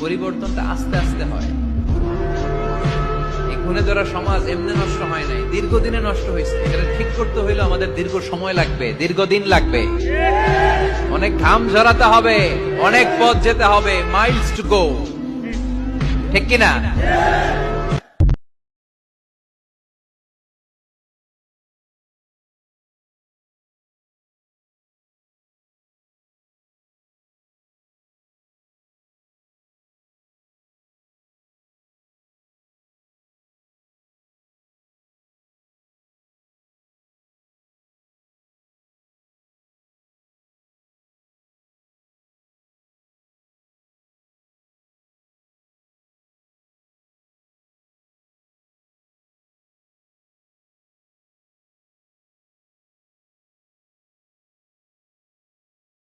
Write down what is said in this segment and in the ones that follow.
পরিবর্তনটা আস্তে আস্তে হয়। এই ঘুণে ধরা সমাজ এমনি নষ্ট হয় নাই, দীর্ঘদিনে নষ্ট হয়েছে। এটা ঠিক করতে হইলে আমাদের দীর্ঘ সময় লাগবে, দীর্ঘদিন লাগবে, অনেক ঘাম ঝরাতে হবে, অনেক পথ যেতে হবে, মাইলস টু গো। ঠিক কিনা?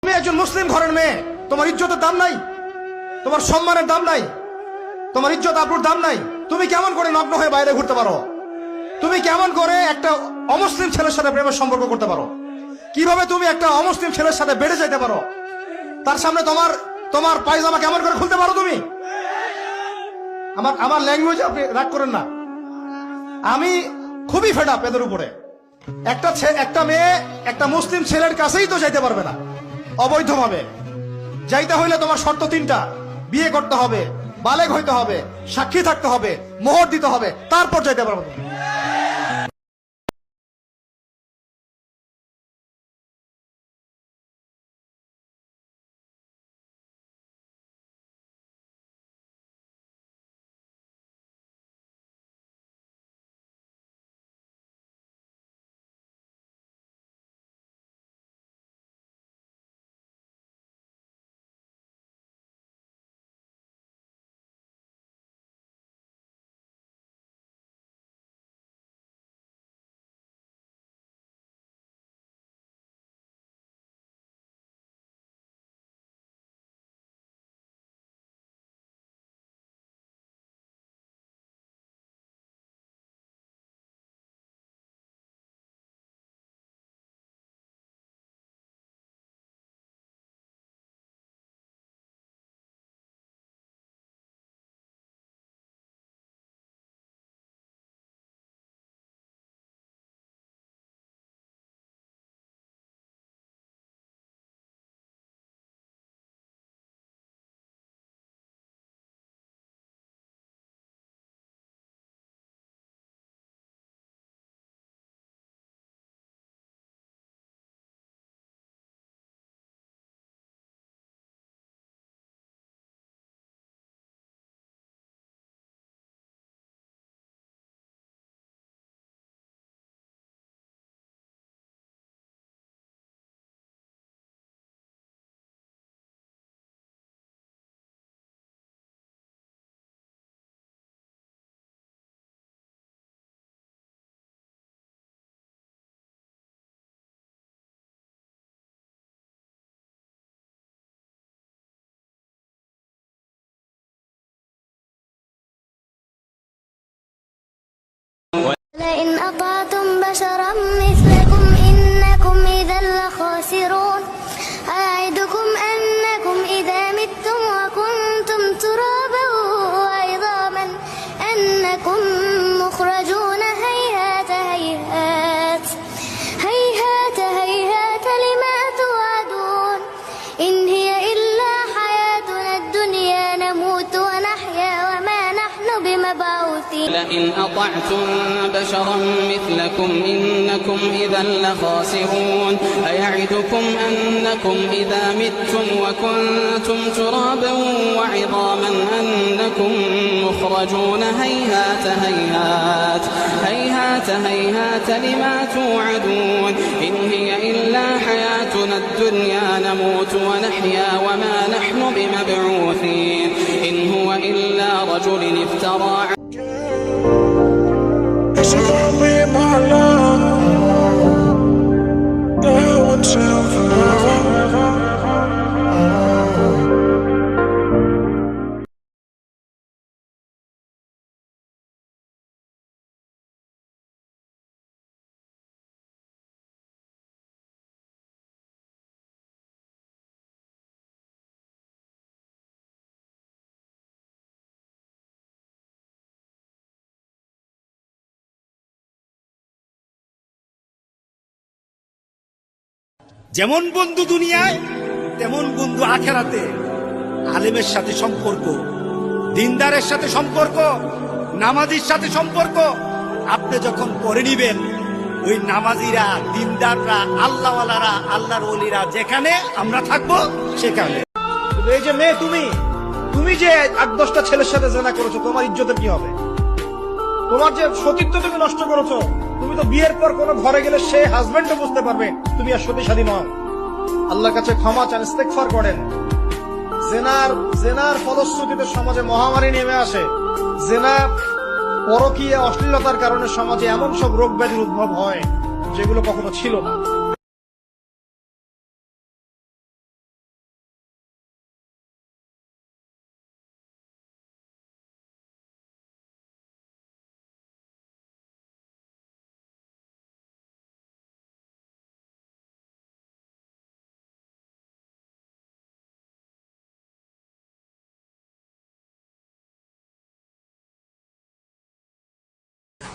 তুমি একজন মুসলিম ঘরের মেয়ে, তোমার ইজ্জতের দাম নাই, তোমার সম্মানের দাম নাই, তোমার ইজ্জত আবরুর দাম নাই। তুমি কেমন করে নগ্ন হয়ে বাইরে ঘুরতে পারো? তুমি কেমন করে একটা অমুসলিম ছেলের সাথে প্রেমের সম্পর্ক করতে পারো? কিভাবে তুমি একটা অমুসলিম ছেলের সাথে বেড়ে যেতে পারো? তার সামনে তোমার তোমার পায়জামা কেমন করে খুলতে পারো তুমি? আমার ল্যাঙ্গুয়েজ আপনি রাগ করেন না। আমি খুবই ফেড আপ এদের উপরে। একটা মেয়ে একটা মুসলিম ছেলের কাছেই তো যাইতে পারবে না অবৈধভাবে। যাইতে হইলে তোমার শর্ত তিনটা: বিয়ে করতে হবে, বালেগ হইতে হবে, সাক্ষী থাকতে হবে, মোহর দিতে হবে, তারপর যাইতে পারবে। لئن أطعتم بشرا مثلكم إنكم إذا لخاسرون أعدكم أنكم إذا متم وكنتم ترابا وعظاما أنكم مخرجون هيهات هيهات هيهات هيهات لما توعدون إن هي إلا حياتنا الدنيا نموت ونحيا وما نحن بمبعوثين. لئن أطعتم بشرا مثلكم إنكم إذا لخاسرون أيعدكم أنكم إذا متم وكنتم ترابا وعظاما أنكم مخرجون هيهات هيهات هيهات هيهات لما توعدون إن هي إلا حياتنا الدنيا نموت ونحيا وما نحن بمبعوثين إن هو إلا رجل افترى যেমন বন্ধু দুনিয়ায় তেমন বন্ধু আখেরাতে। আলেমের সাথে সম্পর্ক, দিনদারের সাথে সম্পর্ক, নামাজির সাথে সম্পর্ক আপনি যখন করে নিবেন, ওই নামাজিরা, দিনদাররা, আল্লাহওয়ালারা, আল্লাহর ওলিরা যেখানে আমরা থাকবো সেখানে। এই যে মেয়ে, তুমি যে 8-10টা ছেলের সাথে জেনা করেছো, তোমার ইজ্জতের কি হবে? তোমার যে সতীত্ব তুমি নষ্ট করেছো। তুমি তো বিয়ের পর কোনো ঘরে গেলে সে হাজবেন্ডও বুঝতে পারবে তুমি আর সতীসাধী নও। আল্লাহর কাছে ক্ষমা চান, ইস্তেগফার করেন। জেনার ফলশ্রুতিতে সমাজে মহামারী নেমে আসে। জেনা, পরকীয়া, অশ্লীলতার কারণে সমাজে এমন সব রোগ ব্যাধির উদ্ভব হয় যেগুলো কখনো ছিল না।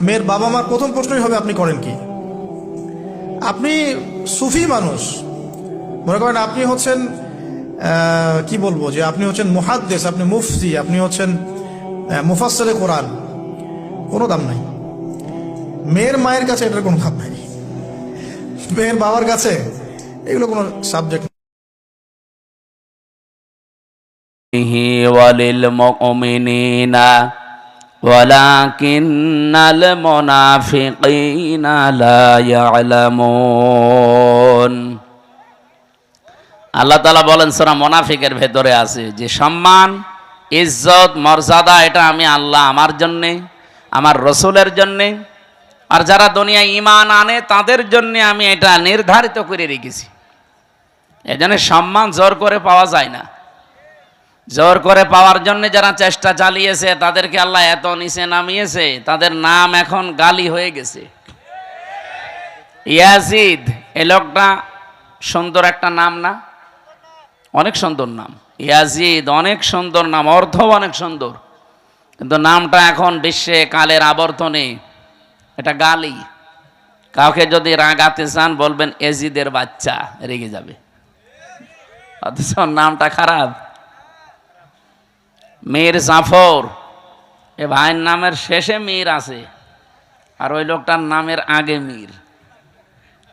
মেয়ের বাবা মার প্রথম প্রশ্নই হবে আপনি করেন কি? আপনি সুফি মানুষ, মনে করেন আপনি হচ্ছেন কি বলবো, যে আপনি হচ্ছেন মুহাদ্দিস, আপনি মুফতি, আপনি হচ্ছেন মুফাসসিরে কোরআন, কোনো দাম নাই। মেয়ের মায়ের কাছে এটার কোনো দাম নাই, মেয়ের বাবার কাছে এগুলো কোনো সাবজেক্ট। وللمؤمنين ولكن المنافقين لا يعلمون। আল্লাহ তাআলা বলেন সূরা মুনাফিকের ভেতরে আছে যে সম্মান, ইজ্জত, মর্যাদা এটা আমি আল্লাহ আমার জন্য, আমার রসুলের জন্য, আর যারা দুনিয়ায় ঈমান আনে তাদের জন্য আমি এটা নির্ধারিত করে রেখেছি। এজন্য সম্মান জোর করে পাওয়া যায় না। জোর করে পাওয়ার জন্য যারা চেষ্টা চালিয়েছে তাদেরকে আল্লাহ এত নিচে নামিয়েছে, তাদের নাম এখন গালি হয়ে গেছে। ইয়াজিদ, এই লোকটা সুন্দর একটা নাম না? অনেক সুন্দর নাম ইয়াজিদ, অনেক সুন্দর নাম, অর্থ অনেক সুন্দর, কিন্তু নামটা এখন বিশ্বে কালের আবর্তনে এটা গালি। কাউকে যদি রাগাতে চান বলবেন এজিদের বাচ্চা, রেগে যাবে, অথচ নামটা খারাপ। মীর জাফর, এ ভাইয়ের নামের শেষে মীর আছে, আর ওই লোকটার নামের আগে মীর।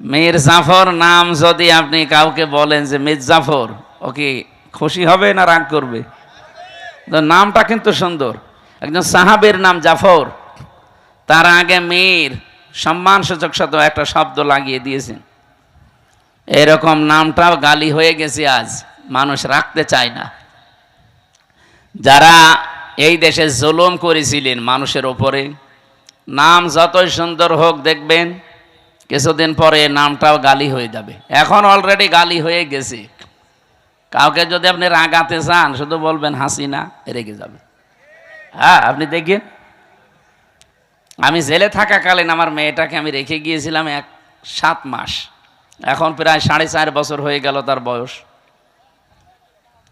মীর জাফর নাম যদি আপনি কাউকে বলেন যে মীর জাফর, ওকে খুশি হবে না রাগ করবে? তো নামটা কিন্তু সুন্দর। একজন সাহাবীর নাম জাফর, তার আগে মীর, সম্মানসূচক শব্দ একটা শব্দ লাগিয়ে দিয়েছেন। এরকম নামটাও গালি হয়ে গেছে, আজ মানুষ রাখতে চায় না। যারা এই দেশে জুলুম করেছিলেন মানুষের ওপরে, নাম যতই সুন্দর হোক দেখবেন কিছুদিন পরে নামটাও গালি হয়ে যাবে। এখন অলরেডি গালি হয়ে গেছে। কাউকে যদি আপনি রাগাতে চান শুধু বলবেন হাসিনা, রেগে যাবে। হ্যাঁ, আপনি দেখেন, আমি জেলে থাকাকালীন আমার মেয়েটাকে আমি রেখে গিয়েছিলাম 7 মাস, এখন প্রায় 4.5 বছর হয়ে গেল তার বয়স।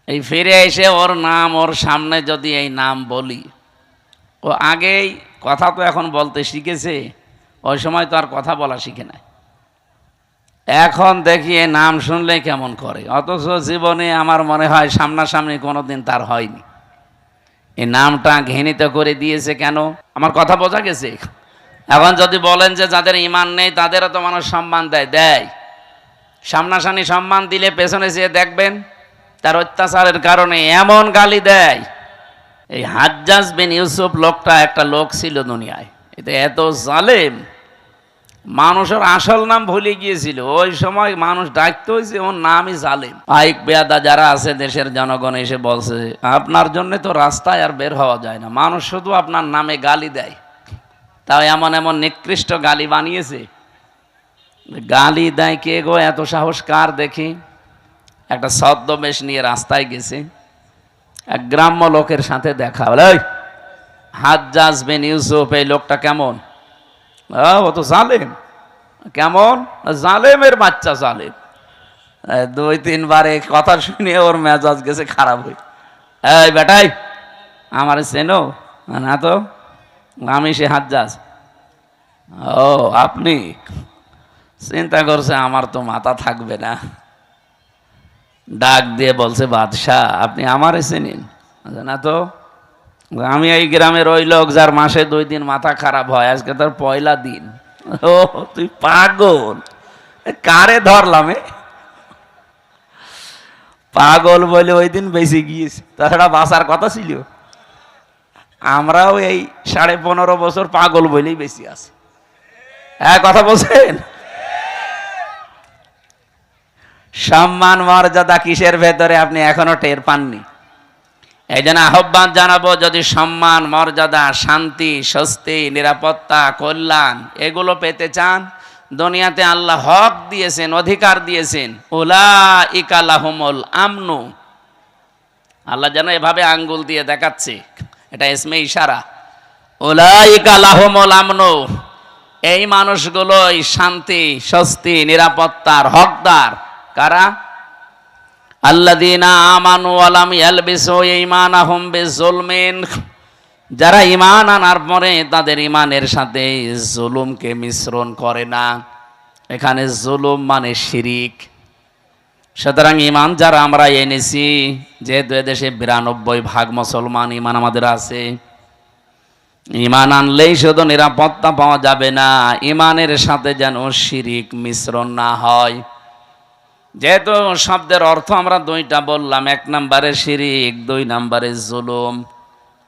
এই ফিরে এসে ওর নাম, ওর সামনে যদি এই নাম বলি, ও আগেই কথা তো এখন বলতে শিখেছে, ওই সময় তো আর কথা বলা শিখে নাই। এখন দেখি এই নাম শুনলে কেমন করে, অথচ জীবনে আমার মনে হয় সামনাসামনি কোনোদিন তার হয়নি। এই নামটা ঘৃণিত করে দিয়েছে কেন? আমার কথা বোঝা গেছে? এখন যদি বলেন যে যাদের ঈমান নেই তাদেরও তো মানুষ সম্মান দেয়, সামনাসামনি সম্মান দিলে পেছনে যেয়ে দেখবেন তার অত্যাচারের কারণে এমন গালি দেয়। এই হাজ্জাজ বিন ইউসুফ লোকটা একটা লোক ছিল দুনিয়ায়, এটা এত জালেম, মানুষের আসল নাম ভুলে গিয়েছিল। ওই সময় মানুষ ডাকতে হয়েছে ওর নামই জালেম। আইক বেয়াদা যারা আছে দেশের জনগণ এসে বলছে আপনার জন্য তো রাস্তায় আর বের হওয়া যায় না, মানুষ শুধু আপনার নামে গালি দেয়। তাও এমন এমন নিকৃষ্ট গালি বানিয়েছে। গালি দেয় কে গো? এত সাহস কার দেখি? একটা ছদ্মবেশ নিয়ে রাস্তায় গেছে, এক গ্রাম্য লোকের সাথে দেখা হলো। হাজ্জাজ বিন ইউসুফ, এই লোকটা কেমন? ও তো জালেম। কেমন? জালেমের বাচ্চা, জালেম। 2-3 বার এই কথা শুনে ওর মেজাজ গেছে খারাপ হয়ে। এই বেটাই, আমার চেনো না? তো আমি সে হাজ্জাজ। ও আপনি? চিন্তা করছে আমার তো মাথা থাকবে না, ডাক দিয়ে বলছে, বাদশাহ আপনি আমারে চেনেন? না তো। আমি এই গ্রামের ওই লোক যার মাসে 2 দিন মাথা খারাপ হয়, আজকে তার পয়লা দিন। ও তুই পাগল, কারে ধরলাম? পাগল বলে ওই দিন বেঁচে গিয়েছে, তাছাড়া বাঁচার কথা ছিল। আমরাও এই 15.5 বছর পাগল বলেই বেশি আছে। হ্যাঁ, কথা বলছেন? সম্মান মর্যাদা কিসের ভেতরে আপনি এখনো টের পাননি। এই জন্য আহ্বান জানাবো, যদি সম্মান মর্যাদা, শান্তি, স্বস্তি, নিরাপত্তা, কল্যাণ এগুলো পেতে চান, দুনিয়াতে আল্লাহ হক দিয়েছেন, অধিকার দিয়েছেন। উলাইকা লাহুমুল আমনু, আল্লাহ যেন এভাবে আঙ্গুল দিয়ে দেখাচ্ছে, এটা ইসমে ইশারা। উলাইকা লাহুমুল আমনু, এই মানুষগুলোই শান্তি, স্বস্তি, নিরাপত্তার হকদার। কারা? আল্লাযীনা আমানু ওয়া লাম ইয়ালবিসু ঈমানাহুম বিযুলমিন, যারা ঈমান আনার পরে তাদের ঈমানের সাথে জুলুমকে মিশ্রণ করে না। এখানে জুলুম মানে শিরিক। সুতরাং ঈমান যারা আমরা এনেছি, যেহেতু এদেশে 92% মুসলমান ঈমান আমাদের আছে, ঈমান আনলেই শুধু নিরাপত্তা পাওয়া যাবে না, ঈমানের সাথে যেন শিরিক মিশ্রণ না হয়। যেহেতু শব্দের অর্থ আমরা 2টা বললাম, 1 নম্বরে শিরিক, 2 নম্বরে জুলুম।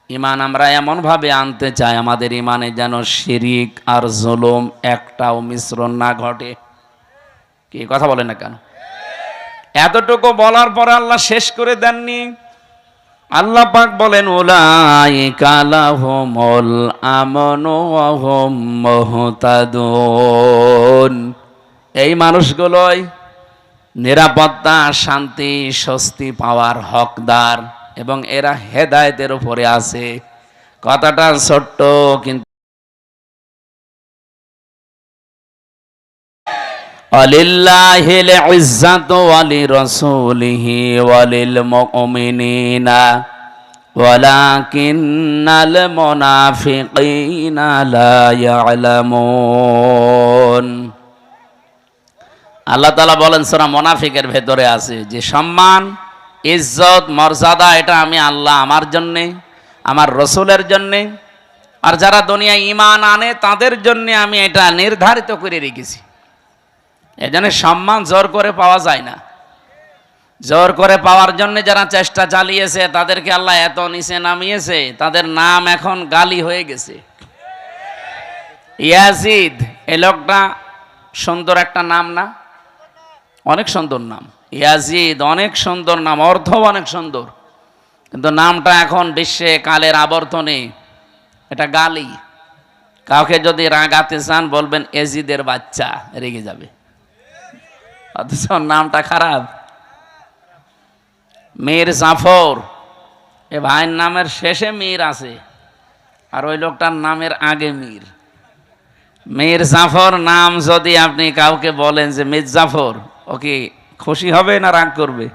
ঈমান আমরা এমনভাবে আনতে চাই আমাদের ঈমানে যেন শিরিক আর জুলুম একটাও মিশ্রণ না ঘটে। কি কথা বলে না কেন? এতটুকু বলার পরে আল্লাহ শেষ করে দেননি। আল্লাহ পাক বলেন, উলাইকা লাহুমুল আমনু ওয়া হুম মুহতাদুন, এই মানুষগুলোই নিরাপত্তা, শান্তি, স্বস্তি পাওয়ার হকদার এবং এরা হেদায়েতের উপরে আছে। কথাটা ছোট্ট, কিন্তু আলিল্লাহিল ইজ্জাতু ওয়া লিরাসূলিহি ওয়া লিল মুমিনিনা ওয়ালাকিন্নাল মুনাফিকিনা লা ইয়ালামুন। আল্লাহ তাআলা বলেন সূরা মুনাফিকের ভেতরে আছে যে সম্মান, ইজ্জত, মর্যাদা এটা আমি আল্লাহ আমার জন্যে, আমার রসুলের জন্যে, আর যারা দুনিয়ায় ঈমান আনে তাদের জন্যে আমি এটা নির্ধারিত করে রেখেছি। এজন্য সম্মান জোর করে পাওয়া যায় না। জোর করে পাওয়ার জন্য যারা চেষ্টা চালিয়েছে তাদেরকে আল্লাহ এত নিচে নামিয়েছে, তাদের নাম এখন গালি হয়ে গেছে। ইয়াজিদ, এই লোকটা সুন্দর একটা নাম না? অনেক সুন্দর নাম ইয়াজিদ, অনেক সুন্দর নাম, অর্থ অনেক সুন্দর, কিন্তু নামটা এখন বিশ্বে কালের আবর্তনে এটা গালি। কাউকে যদি রাগাতে চান বলবেন এজিদের বাচ্চা, রেগে যাবে, অথচ নামটা খারাপ। মীর জাফর, এ ভাইয়ের নামের শেষে মীর আছে, আর ওই লোকটার নামের আগে মীর। মীর জাফর নাম যদি আপনি কাউকে বলেন যে মীর জাফর, ও কি খুশি হবে না রাগ করবে?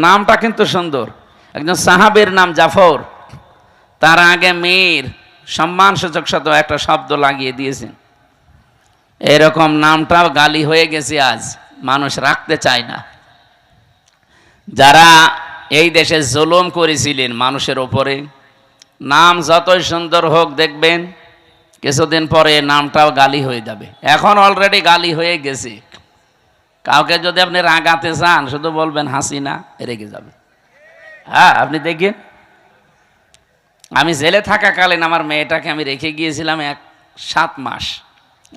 নামটা কিন্তু সুন্দর। একজন সাহাবীর নাম জাফর, তার আগে মীর, সম্মানসূচক শব্দ একটা শব্দ লাগিয়ে দিয়েছেন। এরকম নামটাও গালি হয়ে গেছে, আজ মানুষ রাখতে চায় না। যারা এই দেশে জুলুম করেছিলেন মানুষের ওপরে, নাম যতই সুন্দর হোক দেখবেন কিছুদিন পরে নামটাও গালি হয়ে যাবে। এখন অলরেডি গালি হয়ে গেছে। কাউকে যদি আপনি রাগাতে চান শুধু বলবেন হাসিনা, রেগে যাবে। হ্যাঁ, আপনি দেখেন, আমি জেলে থাকাকালীন আমার মেয়েটাকে আমি রেখে গিয়েছিলাম 7 মাস,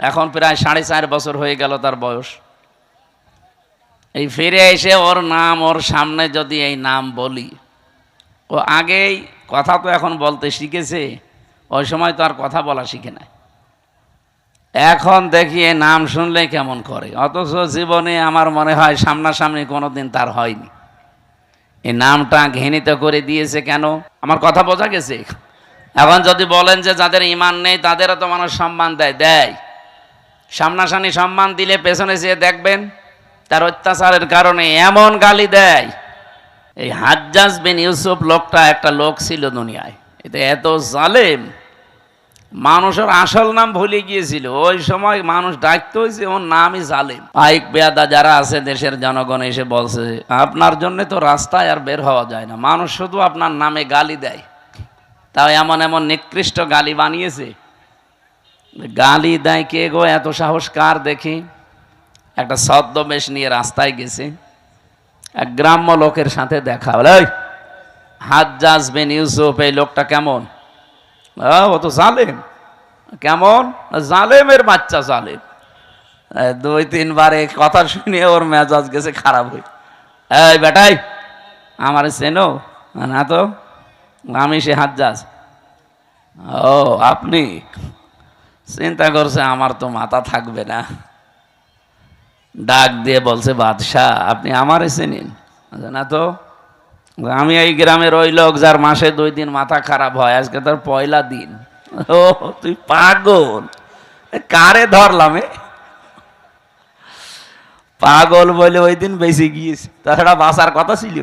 এখন প্রায় 4.5 বছর হয়ে গেল তার বয়স। এই ফিরে এসে ওর নাম, ওর সামনে যদি এই নাম বলি, ও আগেই কথা তো এখন বলতে শিখেছে, ওই সময় তো আর কথা বলা শিখে নাই। এখন দেখি এই নাম শুনলে কেমন করে, অথচ জীবনে আমার মনে হয় সামনাসামনি কোনোদিন তার হয়নি। এই নামটা ঘৃণিত করে দিয়েছে কেন? আমার কথা বোঝা গেছে? এখন যদি বলেন যে যাদের ঈমান নেই তাদেরও তো মানুষ সম্মান দেয়, সামনাসামনি সম্মান দিলে পেছনে যেয়ে দেখবেন তার অত্যাচারের কারণে এমন গালি দেয়। এই হাজ্জাজ বিন ইউসুফ লোকটা একটা লোক ছিল দুনিয়ায়, এটা এত জালেম, মানুষের আসল নাম ভুলে গিয়েছিল, ওই সময় মানুষ ডাকতে হয়েছে ওর নামই জালেম। পাইক পেয়াদা যারা আছে দেশের জনগণ এসে বলছে আপনার জন্য তো রাস্তায় আর বের হওয়া যায় না, মানুষ শুধু আপনার নামে গালি দেয়। তাও এমন এমন নিকৃষ্ট গালি বানিয়েছে। গালি দেয় কে গো, এত সাহস কার দেখি? একটা ছদ্মবেশ নিয়ে রাস্তায় গেছে, এক গ্রাম্য লোকের সাথে দেখা, বলে ওই হাজ্জাজ বিন ইউসুফ এই লোকটা কেমন? ও তো জালেম। কেমন? জালেমের বাচ্চা জালেম। 2-3 বার এই কথা শুনে ওর মেজাজ গেছে খারাপ হয়ে। এই বেটাই আমার চেনো না তো? আমি সে হাজ্জাজ। ও আপনি? চিন্তা করছে আমার তো মাথা থাকবে না, ডাক দিয়ে বলছে বাদশাহ আপনি আমারে চেনেন না তো? আমি এই গ্রামের ওই লোক যার মাসে 2 দিন মাথা খারাপ হয়, আজকে তার পয়লা দিন। ও তুই পাগল, কারে ধরলাম? পাগল বলে ওই দিন বেঁচে গিয়েছি, তাছাড়া বাঁচার কথা ছিল।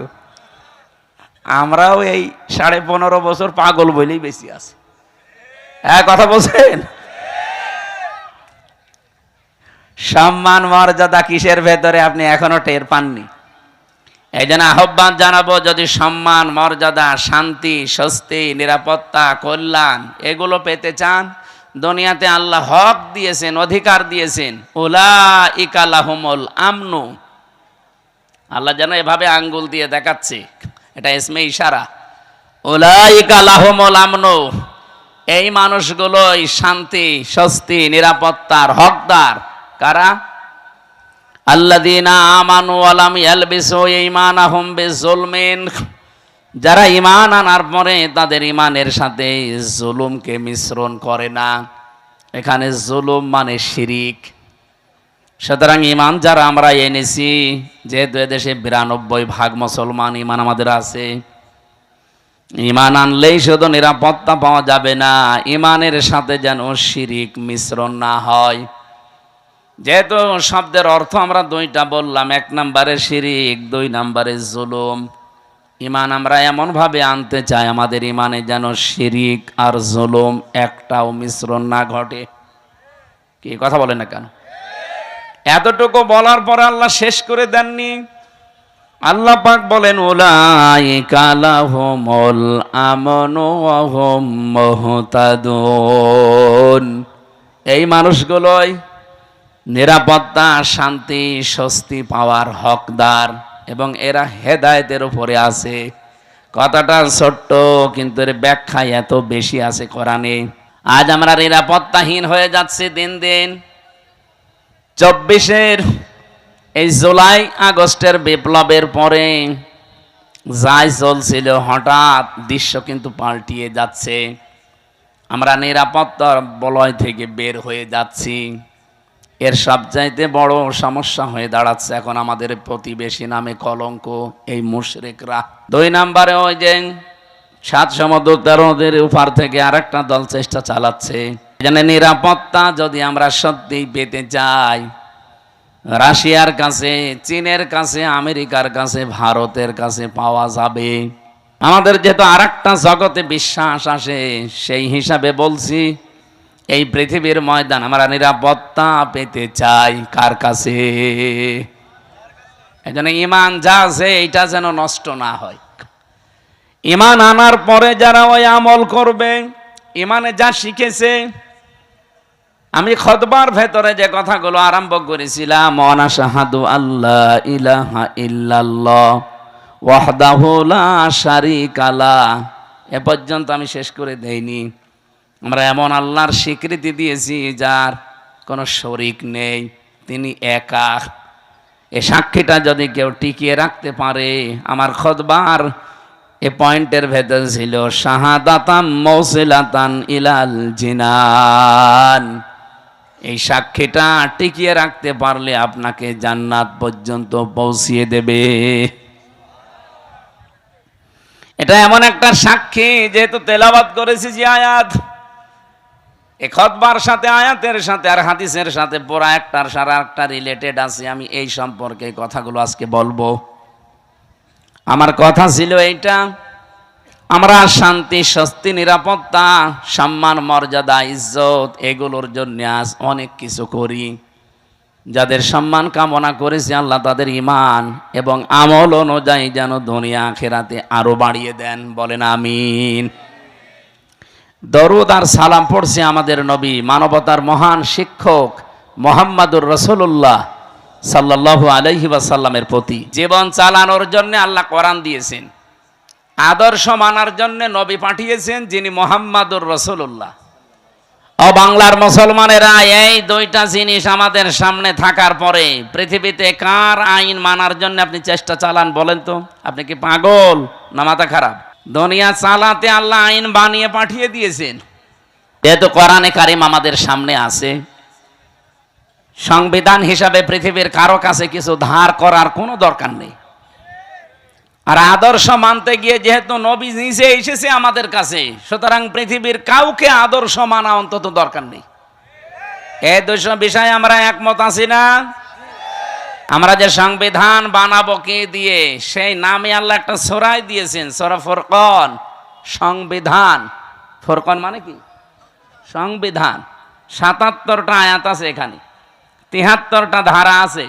আমরাও এই 15.5 বছর পাগল বলেই বেশি আছি। হ্যাঁ কথা বলছেন? সম্মান মর্যাদা কিসের ভেতরে আপনি এখনো টের পাননি। এই জন্য আহ্বান জানাবো, যদি সম্মান মর্যাদা শান্তি স্বস্তি নিরাপত্তা কল্যাণ এগুলো পেতে চান, দুনিয়াতে আল্লাহ হক দিয়েছেন, অধিকার দিয়েছেন, উলাইকা লাহুমুল আমনু। আল্লাহ যেন এভাবে আঙ্গুল দিয়ে দেখাচ্ছে, এটা ইসমে ইশারা। উলাইকা লাহুমুল আমনু, এই মানুষগুলোই শান্তি স্বস্তি নিরাপত্তার হকদার। কারা? আল্লাযীনা আমানু ওয়া লাম ইয়ালবিসু ঈমানাহুম বিযুলমিন, যারা ঈমান আনার পরে তাদের ঈমানের সাথে জুলুমকে মিশ্রণ করে না। এখানে জুলুম মানে শিরিক। সুতরাং ঈমান যারা আমরা এনেছি, যেহেতু এদেশে 92% মুসলমান ঈমান আমাদের আছে, ঈমান আনলেই শুধু নিরাপত্তা পাওয়া যাবে না, ঈমানের সাথে যেন শিরিক মিশ্রণ না হয়। যেহেতু শব্দের অর্থ আমরা 2টা বললাম, 1 নম্বরে শিরিক, 2 নম্বরে জুলুম। ঈমান আমরা এমন ভাবে আনতে চাই আমাদের ঈমানে যেন শিরিক আর জুলুম একটাও মিশ্রণ না ঘটে। কি কথা বলেন না কেন? এতটুকু বলার পরে আল্লাহ শেষ করে দেননি। আল্লাহ পাক বলেন উলাইকা লাহুমুল আমনু ওয়া হুম মুহতাদুন, এই মানুষগুলোই নিরাপত্তা শান্তি স্বস্তি পাওয়ার হকদার এবং এরা হেদায়েতের উপরে আছে। কথাটা ছোট্ট কিন্তু এর ব্যাখ্যা এত বেশি আছে কোরআনে। আজ আমরা নিরাপত্তাহীন হয়ে যাচ্ছে দিন দিন। 24-এর এই জুলাই আগস্টের বিপ্লবের পরে যাই চলছিল হঠাৎ দৃশ্য কিন্তু পাল্টিয়ে যাচ্ছে। আমরা নিরাপত্তার বলয় থেকে বের হয়ে যাচ্ছি। এর সবচাইতে বড় সমস্যা হয়ে দাঁড়াচ্ছে এখন আমাদের প্রতিবেশী নামে কলঙ্ক এই মুশরিকরা। 2 নম্বরে ওই যে 7 সমুদ্র 13 নদীর উপার থেকে আরেকটা দল চেষ্টা চালাচ্ছে। এখানে নিরাপত্তা যদি আমরা সত্যি পেতে চাই, রাশিয়ার কাছে, চীনের কাছে, আমেরিকার কাছে, ভারতের কাছে পাওয়া যাবে। আমাদের যেহেতু আরেকটা জগতে বিশ্বাস আসে, সেই হিসাবে বলছি এই পৃথিবীর ময়দান আমরা নিরাপত্তা পেতে চাই কার কাছে? এই জন্য ঈমান যা আছে এইটা যেন নষ্ট না হয়। ঈমান আনার পরে যারা ওই আমল করবে, ঈমানে যা শিখেছে, আমি খুতবার ভেতরে যে কথাগুলো আরম্ভ করেছিলাম, ওয়া শাহাদু আল্লা ইলাহা ইল্লাল্লাহ ওয়াহদাহু লা শারীকা লাহ, এ পর্যন্ত আমি শেষ করে দেইনি। আমরা এমন আল্লাহর স্বীকৃতি দিয়েছি যার কোনো শরীক নেই, তিনি একা। এই সাক্ষীটা যদি কেউ টিকিয়ে রাখতে পারে, আমার খুতবার এ পয়েন্টের ভেতর ছিল শাহাদাতাম মৌসিলাতান ইলাল জিনান, এই সাক্ষীটা টিকিয়ে রাখতে পারলে আপনাকে জান্নাত পর্যন্ত পৌঁছিয়ে দেবে। এটা এমন একটা সাক্ষী, যেহেতু তেলাওয়াত করেছি যে আয়াত, এই খুতবার সাথে আয়াতের সাথে আর হাদিসের সাথে পুরা একটার সারা একটা রিলেটেড আছে। আমি এই সম্পর্কে কথাগুলো আজকে বলবো। আমার কথা ছিল এইটা, আমরা শান্তি, স্বস্তি, নিরাপত্তা, সম্মান, মর্যাদা, ইজ্জত এগুলোর জন্য আজ অনেক কিছু করি। যাদের সম্মান কামনা করেছি আল্লাহ তাদের ঈমান এবং আমল অনুযায়ী যেন দুনিয়া আখিরাতে আরো বাড়িয়ে দেন, বলেন আমিন। দরুদ আর সালাম পড়ছে আমাদের নবী, মানবতার মহান শিক্ষক মুহাম্মাদুর রাসূলুল্লাহ সাল্লাল্লাহু আলাইহি ওয়াসাল্লামের প্রতি। জীবন চালানোর জন্য আল্লাহ কোরআন দিয়েছেন, আদর্শ মানার জন্য নবী পাঠিয়েছেন যিনি মুহাম্মাদুর রাসূলুল্লাহ। ও বাংলার মুসলমানেরা, এই দুইটা জিনিস আমাদের সামনে থাকার পরে পৃথিবীতে কার আইন মানার জন্য আপনি চেষ্টা চালান বলেন তো? আপনি কি পাগল না মাথা খারাপ? দুনিয়া চালাতে আল্লাহ আইন বানিয়ে পাঠিয়ে দিয়েছেন। যেহেতু কোরআনে কারিম আমাদের সামনে আছে, সংবিধান হিসাবে পৃথিবীর কারো কাছে কিছু ধার করার কোনো দরকার নেই। আর আদর্শ মানতে গিয়ে যেহেতু নবী নিজে এসেছে আমাদের কাছে, সুতরাং পৃথিবীর কাউকে আদর্শ মানা অন্তত দরকার নেই। এই দুটো বিষয়ে আমরা একমত আছি না? আমরা যে সংবিধান বানাবো কে দিয়ে, সেই নামে আল্লাহ একটা সূরা দিয়েছেন, সূরা ফুরকান। সংবিধান, ফুরকান মানে কি? সংবিধান। ৭৭টা আয়াত আছে এখানে, ৭৩টা ধারা আছে।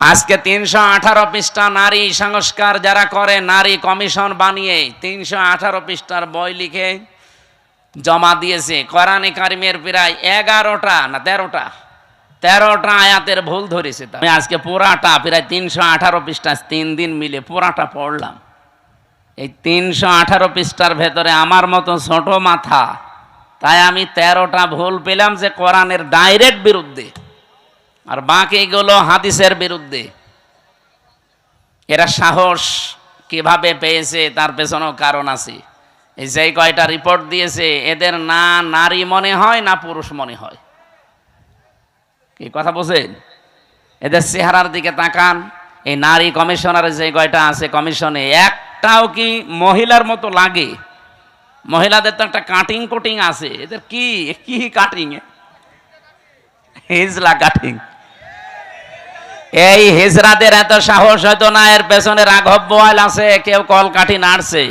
আজকে ৩১৮ পৃষ্ঠা নারী সংস্কার যারা করে, নারী কমিশন বানিয়ে ৩১৮ পৃষ্ঠার বই লিখে জমা দিয়েছে। কোরআনে কারিমের প্রায় ১১টা না ১৩টা আয়াতের ভুল ধরেছে। আমি আজকে পুরাটা প্রায় ৩১৮ পৃষ্ঠা ৩ দিন মিলে পুরাটা পড়লাম। এই ৩১৮ পৃষ্ঠার ভেতরে আমার মতো ছোট মাথা, তাই আমি ১৩টা ভুল পেলাম যে কোরআনের ডাইরেক্ট বিরুদ্ধে, আর বাকিগুলো হাদিসের বিরুদ্ধে। এরা সাহস কিভাবে পেয়েছে তার পেছনেও কারণ আছে। এই যে কয়টা রিপোর্ট দিয়েছে, এদের না নারী মনে হয় না পুরুষ মনে হয়। কি কথা বলছেন? এদের চেহারার দিকে তাকান। এই নারী কমিশনারের যে কয়টা আছে কমিশনে, একটাও কি মহিলার মতো লাগে? মহিলাদের তো একটা কাটিং কুটিং আছে, এদের কি কি কাটিং? হিজলা কাটিং। এই হিজরাদের এত সাহস হয়তো না, এর পেছনে রাঘব বোয়াল আছে, কেউ কলকাঠি নাড়ছে।